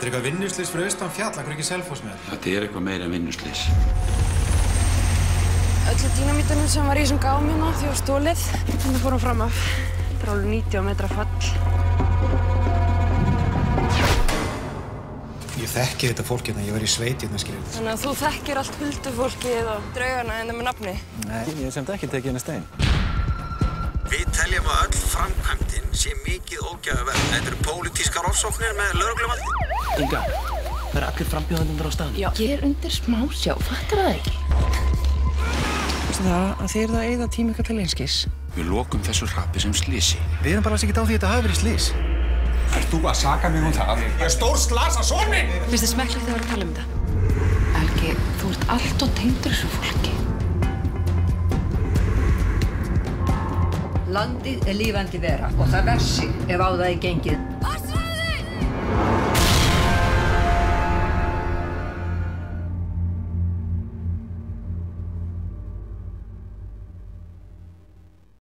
Þetta eitthvað vinnuslys fyrir austan fjall, akkur ekki Selfoss með? Þetta eitthvað meira en vinnuslys. Öllu dínamítunum sem var í þessum gáum hérna því var stólið. Þannig fór hann fram af. Þetta alveg 90 metra fall. Ég þekki þetta fólk hérna, ég var í sveit hérna, skiljum. Þannig að þú þekkir allt huldufólkið og draugana hérna með nafni? Nei, ég hef samt ekki tekið henni stein. Við teljum að öll framkvæmdin sé mikið ógæfuverk. Þetta eru pólitískar ofsóknir með lögregluvaldi. Inga, það eru allir frambjóðendur á staðnum. Já, ég undir smásjá, fattar það ekki? Veistu það að þið eruð að eyða tíma ykkar til einskis? Við lokum þessu hrapi sem slysi. Við erum bara alls ekkert á því að þetta hafi verið slys. Ert þú að saka mig það? Ég stór slasa son minn! Finnst þið smekklegt að vera að tala um þetta? Helgi, þú ert allt og tengdur þessu fólki. Landið lifandi vera og það versi ef á það gengið.